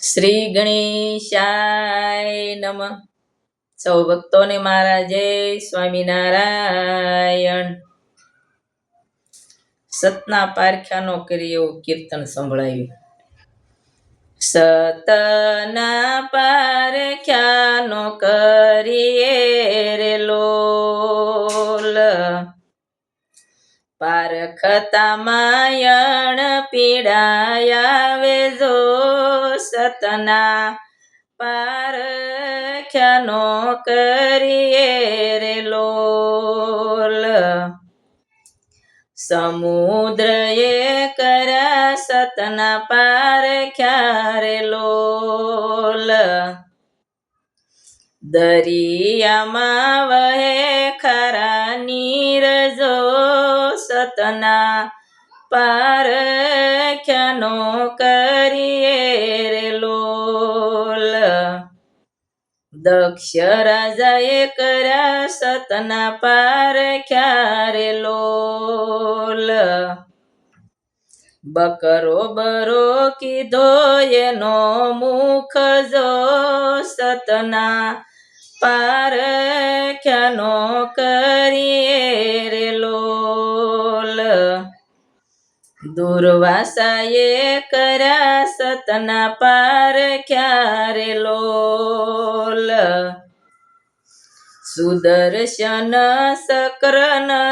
શ્રી ગણેશાય નમઃ. સૌ ભક્તોને મારા જય સ્વામિનારાયણ. સતના પારખ્યાનો કરી એવું કીર્તન સંભળાયું. સતના પારખ્યાનો કરીએ રે લોલ, પારખતા માયણ પીડાયાવે જો સતના પારખ્યાનો કરીએ રે લોલ. સમુદ્ર એ કર્યા સતના પારખ્યા રે લોલ, દરિયામાં વહે ખરા નીર જો સતના પારખ્યાનો કરીએ રે લોલ. દક્ષ રાજાએ કર્યા સતના પારખ્યા રે લોલ, બકરો બરો કીધો એનો મુખ જો સતના પારખ્યાનો કરીએ રે લોલ. દુર્વાસાએ કર્યા સતના પારખ્યા રે લોલ, સુદર્શન સક્ર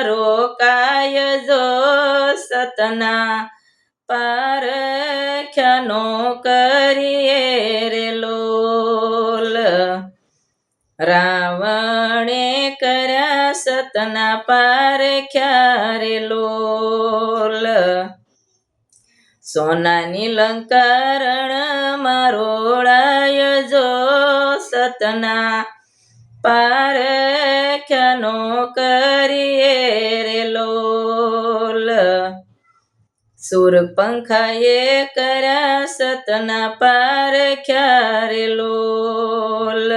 રોકાય જો સતના પારખ્યાનો કરીએ રે લોલ. રાવણે કર્યા સતના પારખ્યા રે લોલ, સોનાની લંકા રણમાં રોળાય જો સતના પારખ્યાનો કરીએ રે લોલ. સુરપંખાએ કર્યા સતના પારખ્યા રે લોલ,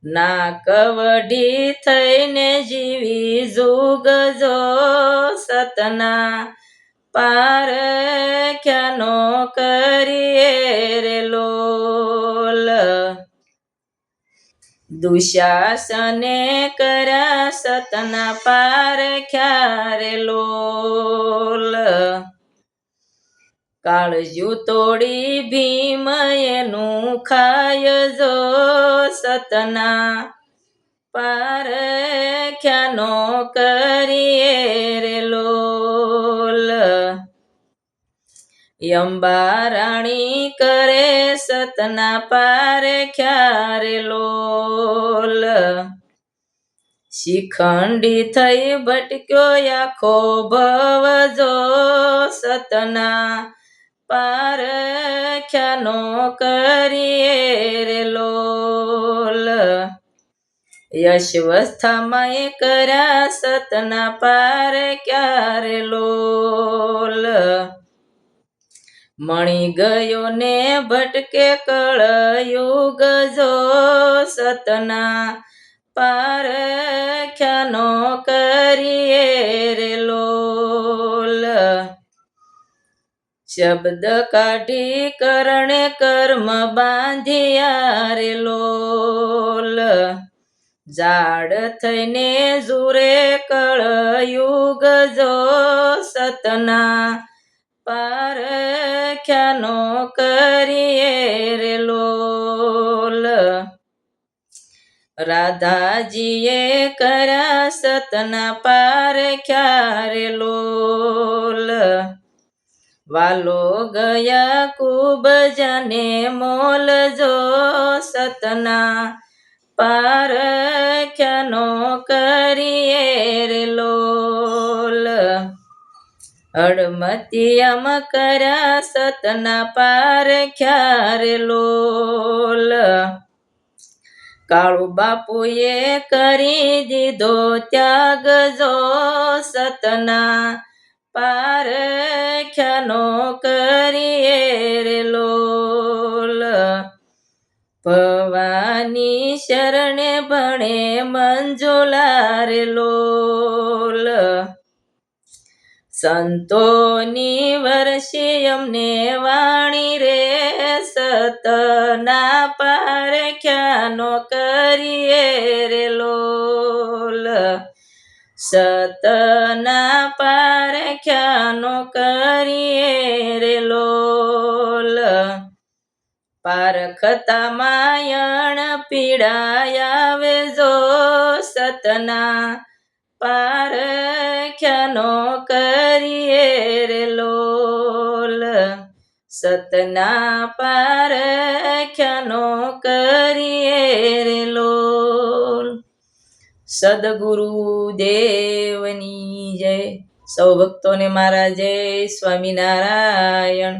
નાકવડી થઈને જીવી જુગ જો સતના પારખ્યાનો કરીએ રે લોલ. દુશાસને કર્યા સતના પારખ્યા રે લોલ, કાળજુ તોડી ભીમ એનું ખાય જો સતના પારખ્યાનો કરીએ રે લોલ. અંબારાણી કરે સતના પારખ્યા રે લોલ, શિખંડી થઈ ભટક્યો આખો ભવ જો સતના પારખ્યાનો કરીએ રે લોલ. યશવસ્થામાં એ કર્યા સતના પારખ્યા રે લોલ, મણી ગયો ને ભટકે કળયુગ જો સતના પારખ્યાનો કરીએ રે લોલ. શબ્દ કાઢી કરણે કર્મ બાંધ્યા રે લોલ, જાડ થઈને જુરે કળયુગ જો સતના પારખ્યાનો કરીએ રે લોલ. રાધાજીએ કર્યા સતના પારખ્યા રે લોલ, વાલો ગયા કુબ જાને મોલ જો સતના પારખ્યાનો કરીએ રે લોલ. અડમતિયમ કર્યા સતના પારખ્યા રે લોલ, કાળુ બાપુએ કરી દીધો ત્યાગ જો સતના પારખ્યાનો કરીએ રે લોલ. ભવાની શરણે ભણે મંજુલા રે લોલ, સંતોની વર્ષી અમને વાણી રે સતના પારખ્યાનો કરીએ રે લોલ સતના પારખ્યાનો કરીએ રે લોલ પારખતા માયણ પીડાયાવે જો સતના પારખ્યાનો કરીએ રે લોલ સતના પારખ્યાનો કરીએ રે લોલ સદગુરુ દેવની જય. સૌ ભક્તોને મારા જય સ્વામિનારાયણ.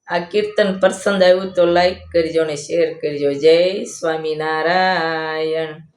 આ કીર્તન પસંદ આવ્યું તો લાઈક કરજો ને શેર કરજો. જય સ્વામિનારાયણ.